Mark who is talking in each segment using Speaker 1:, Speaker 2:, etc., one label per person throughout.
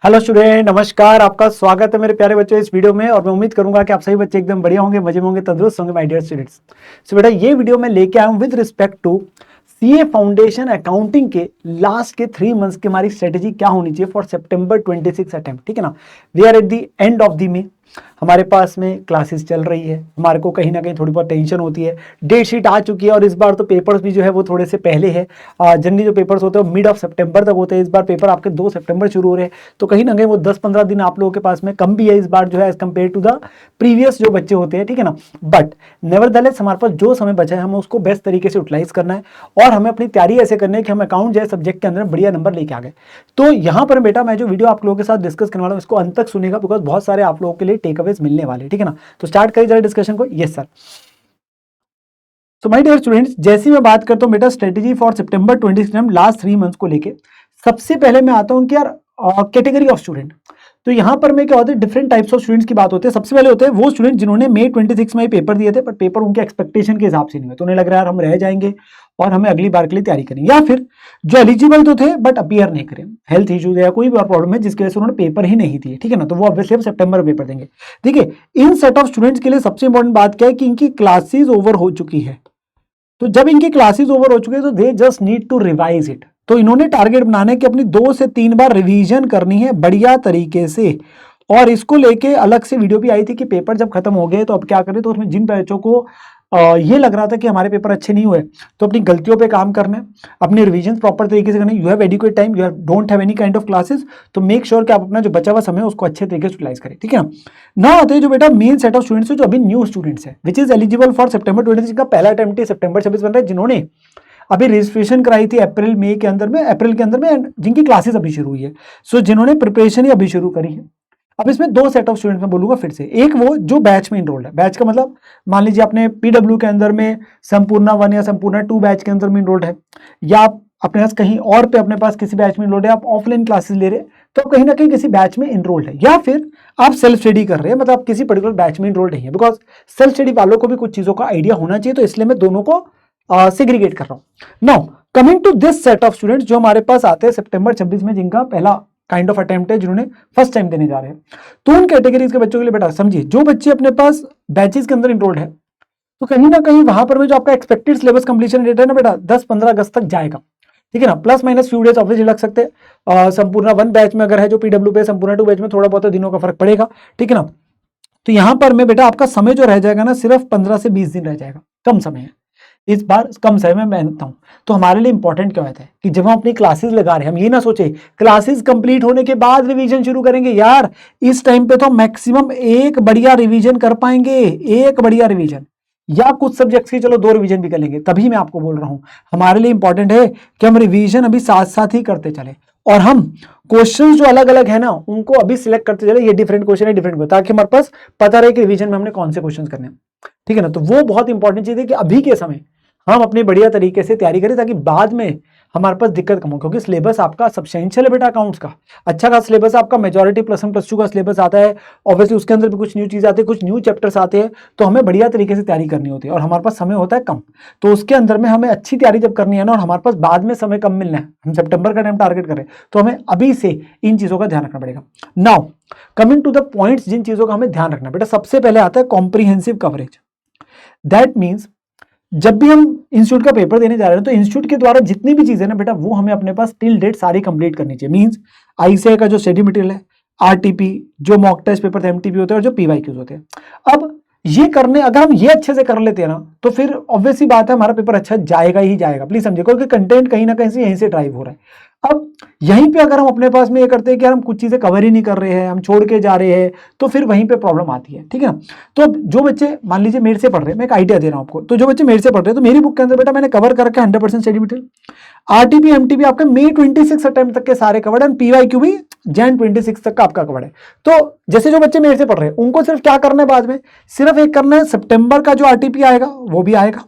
Speaker 1: Hello student, नमस्कार। आपका स्वागत है मेरे प्यारे बच्चों इस वीडियो में। और मैं उम्मीद करूंगा कि आप सभी बच्चे एकदम बढ़िया होंगे, मजे में होंगे, तंदुरुस्त होंगे माय डियर स्टूडेंट्स। सो बेटा, ये वीडियो मैं लेके आया हूं with respect to CA foundation accounting के लास्ट के 3 मंथ्स की हमारी स्ट्रेटेजी क्या होनी चाहिए फॉर सितंबर 26 अटेम्प्ट। ठीक है ना, we are at the end of the May. हमारे पास में क्लासेस चल रही है, हमारे को कहीं ना कहीं थोड़ी बहुत टेंशन होती है। डेट शीट आ चुकी है और इस बार तो पेपर्स भी जो है वो थोड़े से पहले है। जनरली जो पेपर्स होते हैं वो मिड ऑफ सितंबर तक होते हैं। इस बार पेपर आपके 2 सितंबर शुरू हो रहे हैं, तो कहीं ना कहीं वो 10-15 दिन आप लोगों के पास में कम भी है इस बार जो है as compared to the previous जो बच्चे होते हैं। ठीक है ना, बट नेवरदलेस हमारे पास जो समय बचा है हमें उसको बेस्ट तरीके से यूटिलाइज करना है और हमें अपनी तैयारी ऐसे करनी है कि हम अकाउंट जो है सब्जेक्ट के अंदर बढ़िया नंबर लेके आ गए। तो यहाँ पर बेटा मैं जो वीडियो आप लोगों के साथ डिस्कस करने वाला हूँ इसको अंत तक सुनेगा, बिकॉज बहुत सारे आप लोगों के लिए टेक अवेज मिलने वाले। ठीक है ना, तो स्टार्ट करिए जरा डिस्कशन को। Yes sir. So my dear students, जैसी मैं बात करता हूँ बेटा स्ट्रेटेजी फॉर सितंबर 26 लास्ट 3 मंथ्स को लेके, सबसे पहले मैं आता हूँ कि यार कैटेगरी ऑफ स्टूडेंट। तो यहाँ पर मैं क्या होता है, डिफरेंट टाइप्स ऑफ स्टूडेंट्स की बात होती है। सबसे पहले होते हैं वो स्टूडेंट जिन्होंने मई 26 में ही पेपर दिए थे, पर पेपर उनके एक्सपेक्टेशन के हिसाब से नहीं हुए, तो उन्हें लग रहा है यार हम रह जाएंगे और हमें अगली बार के लिए तैयारी करनी। या फिर जो एलिजिबल तो थे बट अपीयर नहीं करे, हेल्थ इश्यूज या कोई भी और प्रॉब्लम है जिसकी वजह से उन्होंने पेपर ही नहीं दिए। ठीक है ना, तो वो ऑब्वियसली अब सितंबर में पेपर देंगे। देखिए, इन सेट ऑफ स्टूडेंट्स के लिए सबसे इंपॉर्टेंट बात क्या है कि इनकी क्लासेस ओवर हो चुकी है। तो जब इनकी क्लासेस ओवर हो चुकी है तो they just need to revise it. तो इन्होंने टारगेट बनाना है कि अपनी 2 से 3 बार रिवीजन करनी है बढ़िया तरीके से। और इसको लेके अलग से वीडियो भी आई थी कि पेपर जब खत्म हो गए तो अब क्या करें। तो उसमें जिन बच्चों को ये लग रहा था कि हमारे पेपर अच्छे नहीं हुए तो अपनी गलतियों पे काम करना है, अपने रिवीजन प्रॉपर तरीके से करना है। You have adequate time, you don't have any kind of classes, तो मेक श्योर कि आप अपना जो बचा हुआ समय है उसको अच्छे तरीके से यूटिलाइज करें। ठीक है ना आते हैं जो बेटा मेन सेट ऑफ स्टूडेंट्स है जो अभी न्यू स्टूडेंट्स है विच इज एलिजिबल फॉर सितंबर 26 का पहला अटेम्प्ट सितंबर 26 बन रहा है, जिन्होंने अभी रजिस्ट्रेशन कराई थी अप्रैल मई के अंदर में, अप्रैल के अंदर में, जिनकी क्लासेस अभी शुरू हुई है। सो जिन्होंने प्रिपरेशन ही अभी शुरू करी है। अब इसमें 2 सेट ऑफ स्टूडेंट मैं बोलूंगा फिर से। एक वो जो बैच में इनरोल्ड है, बैच का मतलब मान लीजिए आपने पीडब्ल्यू के अंदर में संपूर्णा 1 या संपूर्णा 2 बैच के अंदर में इनरोल्ड है, या आप अपने पास कहीं और पे अपने पास किसी बैच में इनरोल्ड है, आप ऑफलाइन क्लासेस ले रहे हैं तो कहीं ना कहीं किसी बैच में इनरोल्ड है, या फिर आप सेल्फ स्टडी कर रहे हैं, मतलब आप किसी पर्टिकुलर बैच में इनरोल्ड नहीं है। बिकॉज सेल्फ स्टडी वालों को भी कुछ चीजों का आइडिया होना चाहिए, तो इसलिए मैं दोनों को सेग्रीगेट कर रहा हूं। Now coming to this set of students जो हमारे पास आते हैं सितंबर 26 में, जिनका पहला काइंड ऑफ अटेम्प्ट है, जिन्होंने फर्स्ट टाइम देने जा रहे हैं। तो उन कैटेगरीज के बच्चों के लिए बेटा समझिए, जो बच्चे अपने पास बैचेस के अंदर इनरोल्ड है तो कहीं ना कहीं वहां पर भी जो आपका एक्सपेक्टेड सिलेबस कंप्लीशन डेट है ना बेटा 10-15 अगस्त तक जाएगा। ठीक है ना, plus minus few days obviously लग सकते हैं। संपूर्ण 1 बैच में अगर है जो पीडब्ल्यू पे, संपूर्ण 2 बैच में थोड़ा बहुत दिनों का फर्क पड़ेगा। ठीक है ना, तो यहां पर मैं बेटा आपका समय जो रह जाएगा ना सिर्फ 15 से 20 दिन रह जाएगा, कम समय है इस बार, कम समय में मेहनत हूं। तो हमारे लिए इंपॉर्टेंट क्या होता है कि जब हम अपनी क्लासेस लगा रहे हैं, हम ये ना सोचे क्लासेस कंप्लीट होने के बाद रिवीजन शुरू करेंगे। यार इस टाइम पे तो मैक्सिमम एक बढ़िया रिवीजन कर पाएंगे, एक बढ़िया रिवीजन, या कुछ सब्जेक्ट्स की चलो 2 रिवीजन भी कर लेंगे। तभी मैं आपको बोल रहा हूं हमारे लिए इंपॉर्टेंट है कि हम रिवीजन अभी साथ साथ ही करते चले, और हम क्वेश्चन जो अलग अलग है ना उनको अभी सिलेक्ट करते चले। ये डिफरेंट क्वेश्चन है, डिफरेंट, ताकि हमारे पास पता रहे कि रिवीजन में हमने कौन से क्वेश्चन करने हैं। ठीक है ना, तो वो बहुत इंपॉर्टेंट चीज है कि अभी के समय हम अपनी बढ़िया तरीके से तैयारी करें, ताकि बाद में हमारे पास दिक्कत कम हो। क्योंकि सिलेबस आपका सब्सटेंशियल है बेटा, अकाउंट्स का अच्छा खासा सिलेबस आपका, मेजॉरिटी +1 +2 का सिलेबस आता है। ऑब्वियसली उसके अंदर भी कुछ न्यू चीज आती है, कुछ न्यू चैप्टर्स आते हैं, तो हमें बढ़िया तरीके से तैयारी करनी होती है और हमारे पास समय होता है कम। तो उसके अंदर में हमें अच्छी तैयारी जब करनी है ना, और हमारे पास बाद में समय कम मिलना है, हम सितंबर का टाइम टारगेट करें, तो हमें अभी से इन चीजों का ध्यान रखना पड़ेगा। Now coming to the points जिन चीजों का हमें ध्यान रखना बेटा, सबसे पहले आता है कॉम्प्रिहेंसिव कवरेज। दैट मीन्स जब भी हम इंस्टीट्यूट का पेपर देने जा रहे हैं तो इंस्टीट्यूट के द्वारा जितनी भी चीजें ना बेटा वो हमें अपने पास टिल डेट सारी कंप्लीट करनी चाहिए। मींस आईसीआई का जो स्टडी मटेरियल है, आरटीपी, जो मॉक टेस्ट पेपर थे एमटीपी होते हैं, और जो पीवाईक्यूज होते हैं। अब ये करने अगर हम ये अच्छे से कर लेते हैं ना तो फिर ऑब्वियसली बात है हमारा पेपर अच्छा जाएगा ही जाएगा। प्लीज समझिए, क्योंकि कंटेंट कहीं ना कहीं से यहीं से ड्राइव हो रहा है। अब यहीं पे अगर हम अपने पास में ये करते हैं कि हम कुछ चीजें कवर ही नहीं कर रहे हैं, हम छोड़ के जा रहे हैं, तो फिर वहीं पे प्रॉब्लम आती है। ठीक है ना, तो जो बच्चे मान लीजिए मेरे से पढ़ रहे हैं, मैं एक आइडिया दे रहा हूं आपको, तो जो बच्चे मेरे से पढ़ रहे हैं तो मेरी बुक के अंदर बेटा मैंने कवर करके 100% स्टडी मटेरियल, आरटीपी एमटीपी आपका मई 26 अटेम्प्ट तक के सारे कवर्ड है, पीवाईक्यू भी जैन 26 तक का आपका कवर्ड है। तो जैसे जो बच्चे मेरे से पढ़ रहे हैं उनको सिर्फ क्या करना है, बाद में सिर्फ एक करना है, सितंबर का जो आरटीपी आएगा वो भी आएगा,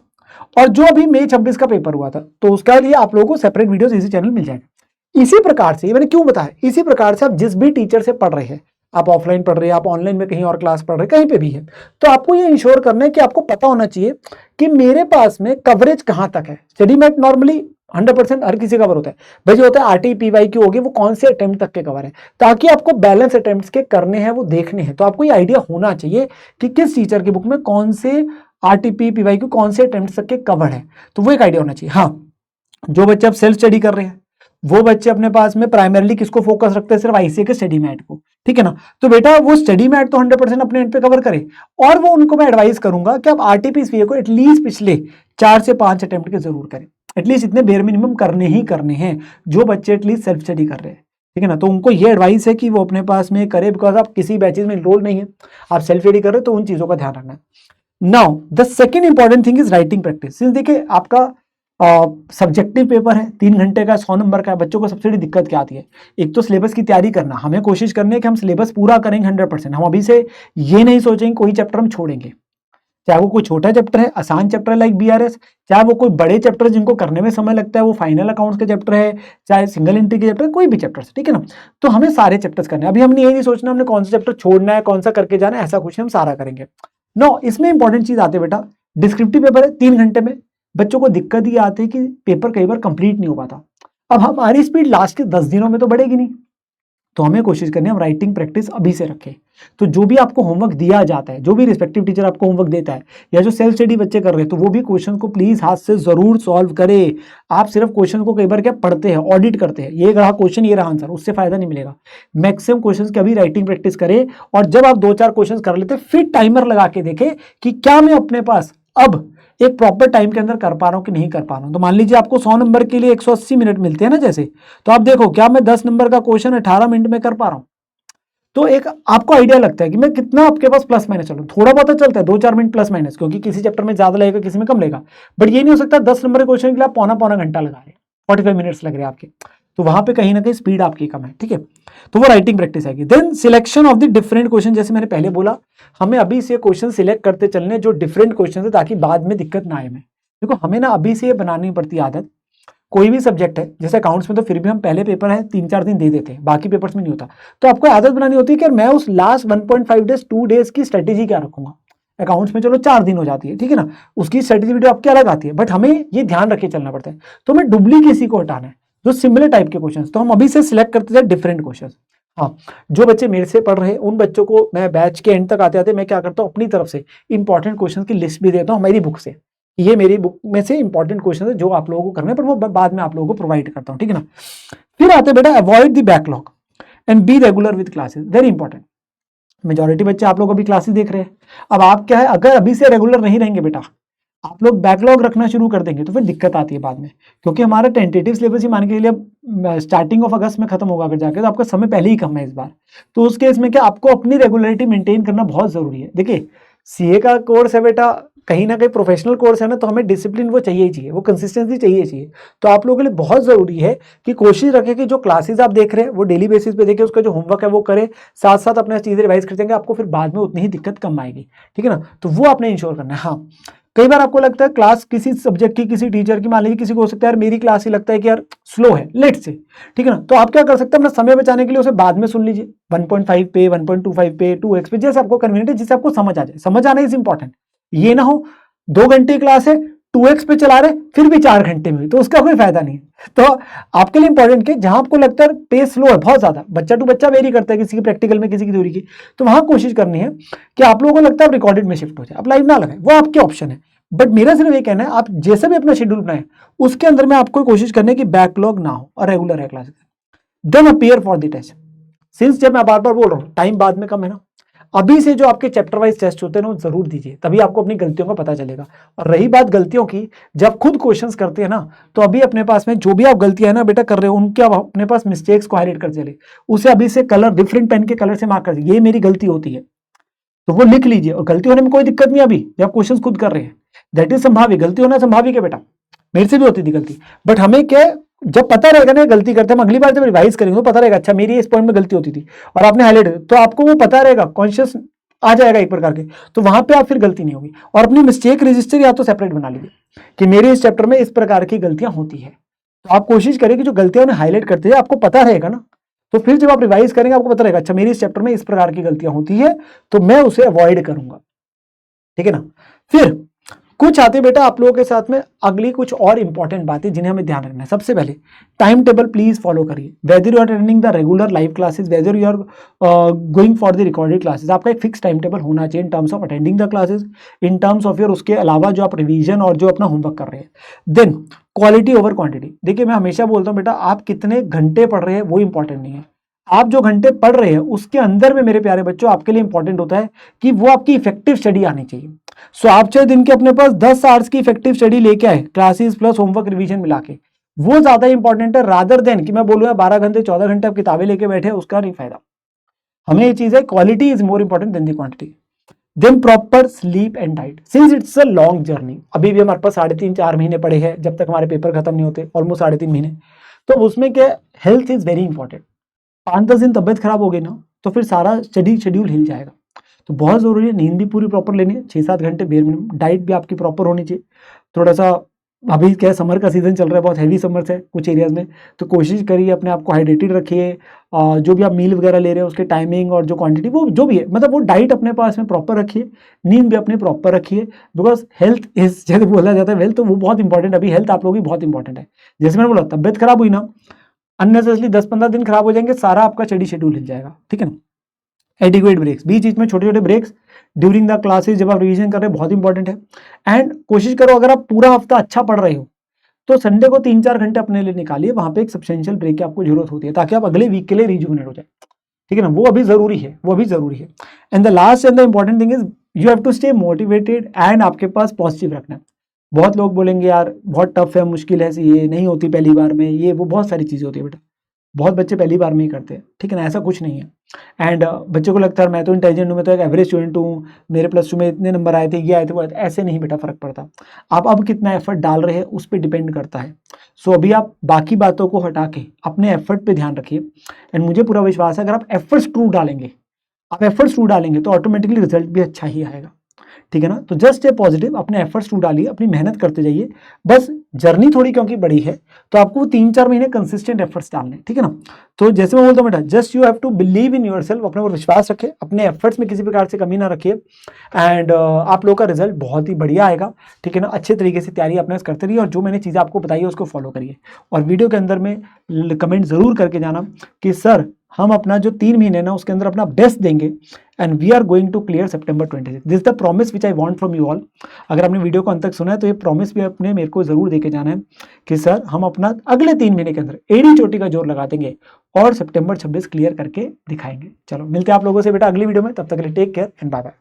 Speaker 1: और जो अभी मई 26 का पेपर हुआ था तो उसका लिए आप लोगों को सेपरेट वीडियोस इसी चैनल मिल जाएगा। इसी प्रकार से मैंने क्यों बताया, इसी प्रकार से आप जिस भी टीचर से पढ़ रहे हैं, आप ऑफलाइन पढ़ रहे हैं, आप ऑनलाइन में कहीं और क्लास पढ़ रहे हैं, कहीं पे भी है, तो आपको ये इंश्योर करना है कि आपको पता होना चाहिए कि मेरे पास में कवरेज कहां तक है। स्टडी मैट नॉर्मली 100% हर किसी कवर होता है भाई। जो होता है RTPYQ होगी वो कौन से अटेम्प्ट तक के कवर है, ताकि आपको बैलेंस अटेम्प्ट्स के करने हैं वो देखने हैं। तो आपको ये आइडिया होना चाहिए कि किस टीचर की बुक में कौन से RTPYQ कौन से अटेम्प्ट तक के कवर है, तो वो एक आइडिया होना चाहिए। हाँ, जो बच्चे अब सेल्फ स्टडी कर रहे हैं वो बच्चे अपने पास में प्राइमरली किसको फोकस रखते हैं, सिर्फ ICA के स्टडी मैट को, ठीक है ना। तो बेटा वो स्टडी मैट तो 100% अपने एंड पे कवर करे, और वो उनको मैं एडवाइस करूंगा कि आप RTPCA को एटलीस्ट पिछले 4 से 5 अटेम्प्ट के जरूर करें। एटलीस्ट इतने बेर मिनिमम करने ही करने हैं जो बच्चे एटलीस्ट सेल्फ स्टडी कर रहे हैं, ठीक है ना। तो उनको ये एडवाइस है कि वो अपने पास में करे, बिकॉज आप किसी बैचेज में इनरोल नहीं है, आप सेल्फ स्टडी कर रहे हो, तो उन चीजों का ध्यान रखना है। Now the second important thing is writing practice. Since देखिए आपका सब्जेक्टिव पेपर है, 3 घंटे का, 100 नंबर का। बच्चों को सबसे बड़ी दिक्कत क्या आती है, एक तो सिलेबस की तैयारी करना। हमें कोशिश करनी है कि हम सिलेबस पूरा करेंगे 100%। हम अभी से ये नहीं सोचेंगे कोई चैप्टर हम छोड़ेंगे, चाहे वो कोई छोटा चैप्टर है, आसान चैप्टर है लाइक BRS, चाहे वो कोई बड़े चैप्टर जिनको करने में समय लगता है, वो फाइनल अकाउंट्स के चैप्टर है, चाहे सिंगल एंट्री के चैप्टर, कोई भी चैप्टर, ठीक है ना। तो हमें सारे चैप्टर्स करने हैं। अभी हमने ये नहीं सोचना हमने कौन सा चैप्टर छोड़ना है, कौन सा करके जाना है, ऐसा कुछ हम सारा करेंगे। नो, इसमें इंपॉर्टेंट चीज आती है बेटा, डिस्क्रिप्टिव पेपर है 3 घंटे में। बच्चों को दिक्कत ये आती है कि पेपर कई बार कंप्लीट नहीं हो पाता। अब हमारी स्पीड लास्ट के 10 दिनों में तो बढ़ेगी नहीं, तो हमें कोशिश करनी है हम राइटिंग प्रैक्टिस अभी से रखें। तो जो भी आपको होमवर्क दिया जाता है, जो भी रिस्पेक्टिव टीचर आपको होमवर्क देता है, या जो सेल्फ स्टडी बच्चे कर रहे हैं, तो वो भी क्वेश्चन को प्लीज हाथ से जरूर सॉल्व करें। आप सिर्फ क्वेश्चन को कई बार क्या पढ़ते हैं, ऑडिट करते हैं, ये रहा क्वेश्चन, ये रहा आंसर, उससे फायदा नहीं मिलेगा। मैक्सिमम क्वेश्चन की अभी राइटिंग प्रैक्टिस करें, और जब आप 2-4 क्वेश्चन कर लेते हैं फिर टाइमर लगा के देखें कि क्या मैं अपने पास अब एक प्रॉपर टाइम के अंदर कर पा रहा हूं कि नहीं कर पा रहा हूं। तो मान लीजिए आपको 100 नंबर के लिए 180 मिनट मिलते हैं ना जैसे, तो आप देखो क्या मैं 10 नंबर का क्वेश्चन 18 मिनट में कर पा रहा हूं। तो एक आपको आइडिया लगता है कि मैं कितना आपके पास प्लस माइनस चलूं, थोड़ा बहुत चलता है 2-4 मिनट प्लस माइनस, क्योंकि किसी चैप्टर में ज्यादा लगेगा, किसी में कम लगेगा। बट ये नहीं हो सकता 10 नंबर के क्वेश्चन के लिए आप पौना घंटा लगा रहे हैं, 45 मिनट्स लग रहे हैं आपके, तो वहां पे कहीं ना कहीं स्पीड आपकी कम है, ठीक है। तो वो राइटिंग प्रैक्टिस आएगी। Then selection of the different question, जैसे मैंने पहले बोला, हमें अभी से क्वेश्चन सिलेक्ट करते चलने जो डिफरेंट क्वेश्चन है, ताकि बाद में दिक्कत ना आए। में देखो हमें ना अभी से ये बनानी पड़ती है आदत। कोई भी सब्जेक्ट है, जैसे अकाउंट्स में तो फिर भी हम पहले पेपर है 3-4 दिन दे देते हैं, बाकी पेपर्स में नहीं होता। तो आपको आदत बनानी होती है कि मैं उस लास्ट 1.5 डेज 2 डेज की स्ट्रेटेजी क्या रखूंगा। अकाउंट्स में चलो 4 दिन हो जाती है, ठीक है ना, उसकी स्ट्रेटेजी वीडियो आपकी अलग आती है, बट हमें ये ध्यान रखे चलना पड़ता है। तो हमें डुप्लीकेसी को हटाना है, जो सिमिलर टाइप के क्वेश्चन, तो हम अभी से सिलेक्ट करते थे डिफरेंट क्वेश्चन। हाँ, जो बच्चे मेरे से पढ़ रहे हैं उन बच्चों को मैं बैच के एंड तक आते आते मैं क्या करता हूँ, अपनी तरफ से इंपॉर्टेंट क्वेश्चन की लिस्ट भी देता हूँ मेरी बुक से। ये मेरी बुक में से इंपॉर्टेंट क्वेश्चन है जो आप लोगों को करना है, पर वो बाद में आप लोगों को प्रोवाइड करता हूँ, ठीक है ना। फिर आते बेटा avoid the backlog and be regular with classes, very important. Majority बच्चे आप लोग अभी क्लासेस देख रहे हैं, अब आप क्या है, अगर अभी से रेगुलर नहीं रहेंगे बेटा, आप लोग बैकलॉग रखना शुरू कर देंगे, तो फिर दिक्कत आती है बाद में, क्योंकि हमारा टेंटेटिव सिलेबस ही मान के लिए स्टार्टिंग ऑफ अगस्त में खत्म होगा अगर जाके, तो आपका समय पहले ही कम है इस बार। तो उस केस में क्या आपको अपनी रेगुलरिटी मेंटेन करना बहुत जरूरी है। देखिए CA का कोर्स है बेटा, कहीं ना कहीं प्रोफेशनल कोर्स है ना, तो हमें डिसिप्लिन वो चाहिए ही चाहिए, वो कंसिस्टेंसी चाहिए। तो आप लोगों के लिए बहुत जरूरी है कि कोशिश रखें कि जो क्लासेस आप देख रहे हैं वो डेली बेसिस पे देखें, उसका जो होमवर्क है वो करें, साथ साथ अपने चीजें रिवाइज कर देंगे, आपको फिर बाद में उतनी ही दिक्कत कम आएगी, ठीक है ना। तो वो आपने इंश्योर करना है। हाँ, कई बार आपको लगता है क्लास किसी सब्जेक्ट की, किसी टीचर की, मान लीजिए किसी को हो सकता है यार मेरी क्लास ही लगता है कि यार स्लो है, लेट से, ठीक है ना, तो आप क्या कर सकते हैं, अपना समय बचाने के लिए उसे बाद में सुन लीजिए, 1.5 पे, 1.25 पे, 2x पे, जैसे आपको कन्वीनियंट है, जिससे आपको समझ आ जाए। समझ आना इज इंपॉर्टेंट, ये ना हो 2 घंटे क्लास है 2x पे चला रहे फिर भी 4 घंटे में, तो उसका कोई फायदा नहीं। तो आपके लिए इंपॉर्टेंट कि जहां आपको लगता है पेस स्लो है बहुत ज्यादा, बच्चा टू बच्चा वेरी करता है, किसी की प्रैक्टिकल में, किसी की थ्योरी की, तो वहां कोशिश करनी है कि आप लोगों को लगता है रिकॉर्डेड में शिफ्ट हो जाए, आप लाइव ना लगाए, वो आपके ऑप्शन है। बट मेरा सिर्फ ये कहना है आप जैसा भी अपना शेड्यूल बनाए उसके अंदर में आपको कोशिश करनी है कि बैकलॉग ना हो और रेगुलर है classes. Then appear for the test. Since जब मैं बार बार बोल रहा हूं टाइम बाद में कम है ना, अभी से जो आपके चैप्टर वाइज टेस्ट होते हैं ना वो जरूर दीजिए, तभी आपको अपनी गलतियों का पता चलेगा। और रही बात गलतियों की, जब खुद क्वेश्चंस करते हैं ना, तो अभी अपने पास में जो भी आप गलतियां है ना बेटा कर रहे हो, उनके आप अपने पास मिस्टेक्स को हाईलाइट कर चले, उसे अभी से कलर डिफरेंट पेन के कलर से मार्क कर, ये मेरी गलती होती है तो वो लिख लीजिए। और गलती होने में कोई दिक्कत नहीं, अभी जब क्वेश्चन खुद कर रहे हैं दैट इज संभावित, गलती होना संभावित है बेटा, मेरे से भी होती थी गलती। बट हमें क्या, जब पता रहेगा ना गलती करते हैं, अगली बार जब रिवाइज करेंगे तो पता रहेगा अच्छा मेरी इस पॉइंट में गलती होती थी और आपने हाईलाइट, तो आपको वो पता रहेगा, कॉन्शियस आ जाएगा एक प्रकार के, तो वहां पे आप फिर गलती नहीं होगी। और अपनी मिस्टेक रजिस्टर या तो सेपरेट बना लीजिए कि मेरे इस चैप्टर में इस प्रकार की गलतियां होती है, तो आप कोशिश करें कि जो गलतियां उन्हें हाईलाइट करते हैं आपको पता रहेगा ना, तो फिर जब आप रिवाइज करेंगे आपको पता रहेगा अच्छा मेरी इस चैप्टर में इस प्रकार की गलतियां होती है, तो मैं उसे अवॉइड करूंगा, ठीक है ना। फिर कुछ आते बेटा आप लोगों के साथ में अगली कुछ और इंपॉर्टेंट बातें जिन्हें हमें ध्यान रखना है। सबसे पहले टाइम टेबल प्लीज फॉलो करिए, whether you are attending the regular live classes, whether you are going for the recorded classes, आपका एक फिक्स टाइम टेबल होना चाहिए in terms of attending the classes, in terms of your उसके अलावा जो आप revision और जो अपना होमवर्क कर रहे हैं। Then quality over quantity. देखिए मैं हमेशा बोलता हूँ बेटा आप कितने घंटे पढ़ रहे हैं वो इंपॉर्टेंट नहीं है, आप जो घंटे पढ़ रहे हैं उसके अंदर में मेरे प्यारे बच्चों आपके लिए इंपॉर्टेंट होता है कि वो आपकी इफेक्टिव स्टडी आनी चाहिए। सो आप चाहे दिन के अपने पास 10 आवर्स की इफेक्टिव स्टडी लेके आए, क्लासेस प्लस होमवर्क रिवीजन मिला के, वो ज्यादा इंपॉर्टेंट है रादर देन कि मैं बोलूंगा 12 घंटे 14 घंटे आप किताबें लेके बैठे, उसका नहीं फायदा। हमें ये चीज है quality is more important than the quantity. Then proper sleep and diet, since it's a long journey, अभी भी हमारे पास 3.5-4 महीने पड़े हैं जब तक हमारे पेपर खत्म नहीं होते, ऑलमोस्ट 3.5 महीने, तो उसमें क्या हेल्थ इज वेरी इंपॉर्टेंट। 5-10 दिन तबियत खराब हो गई ना तो फिर सारा स्टडी शेड्यूल हिल जाएगा। तो बहुत जरूरी है नींद भी पूरी प्रॉपर लेनी है, 6-7 घंटे बेर मिनिमम, डाइट भी आपकी प्रॉपर होनी चाहिए। थोड़ा सा अभी क्या समर का सीजन चल रहा है, बहुत हैवी समर्स है कुछ एरियाज में, तो कोशिश करिए अपने आप को हाइड्रेटेड रखिए, जो भी आप मील वगैरह ले रहे हो उसके टाइमिंग और जो क्वांटिटी वो जो भी है, मतलब वो डाइट अपने पास में प्रॉपर रखिए, नींद भी अपने प्रॉपर रखिए, बिकॉज हेल्थ इज जैसे बोला जाता है वेल्थ, तो वो बहुत इंपॉर्टेंट, अभी हेल्थ आप लोगों की बहुत इंपॉर्टेंट है। जैसे मैंने बोला तबियत खराब हुई ना, अननेसेसरली 10-15 दिन खराब हो जाएंगे, सारा आपका स्टडी शेड्यूल हिल जाएगा, ठीक है ना। एडिक्वेट ब्रेक्स, बीच बीच में छोटे छोटे ब्रेक्स ड्यूरिंग द क्लासेस जब आप रिवीजन कर रहे हैं बहुत इंपॉर्टेंट है। एंड कोशिश करो अगर आप पूरा हफ्ता अच्छा पढ़ रहे हो तो संडे को 3-4 घंटे अपने लिए निकालिए, वहां पे एक सब्सटेंशियल ब्रेक की आपको जरूरत होती है ताकि आप अगले वीक के लिए रिजुविनेट हो जाए, ठीक है ना, वो अभी जरूरी है, वो अभी जरूरी है। And the last and the important thing is you have to stay motivated and आपके पास पॉजिटिव रखना है। बहुत लोग बोलेंगे यार बहुत टफ है, मुश्किल है, ये नहीं होती पहली बार में, ये वो बहुत सारी चीजें होती है बेटा, बहुत बच्चे पहली बार में ही करते हैं, ठीक है ना, ऐसा कुछ नहीं है। एंड बच्चों को लगता है मैं तो इंटेलिजेंट हूँ, मैं तो एक एवरेज स्टूडेंट हूँ, मेरे +2 में इतने नंबर आए थे, ये आए थे, वो आए थे, ऐसे नहीं बेटा फर्क पड़ता। आप अब कितना एफर्ट डाल रहे हैं उस पर डिपेंड करता है। सो अभी आप बाकी बातों को हटा के अपने एफर्ट पे ध्यान रखिए, एंड मुझे पूरा विश्वास है अगर आप एफर्ट्स ट्रू डालेंगे तो ऑटोमेटिकली रिजल्ट भी अच्छा ही आएगा, ठीक है ना। तो जस्ट ए पॉजिटिव, अपने एफर्ट्स टू डालिए, अपनी मेहनत करते जाइए, बस जर्नी थोड़ी क्योंकि बड़ी है तो आपको 3-4 महीने कंसिस्टेंट एफर्ट्स डालने, ठीक है ना। तो जैसे मैं बोलता हूँ बेटा just you have to believe in yourself, अपने ऊपर विश्वास रखें, अपने एफर्ट्स में किसी प्रकार से कमी ना रखिए, एंड आप लोगों का रिजल्ट बहुत ही बढ़िया आएगा, ठीक है ना। अच्छे तरीके से तैयारी अपने करते रहिए और जो मैंने चीज़ें आपको बताई है उसको फॉलो करिए, और वीडियो के अंदर में कमेंट जरूर करके जाना कि सर हम अपना जो 3 महीने ना उसके अंदर अपना बेस्ट देंगे and we are going to clear September 26। This the promise which I want from you all. अगर आपने वीडियो को अंत तक सुना है तो ये प्रॉमिस भी अपने मेरे को जरूर देके जाना है कि सर हम अपना अगले 3 महीने के अंदर एड़ी चोटी का जोर लगा देंगे और September 26 क्लियर करके दिखाएंगे। चलो मिलते हैं आप लोगों से बेटा अगली वीडियो में, तब तक के लिए take care and bye bye.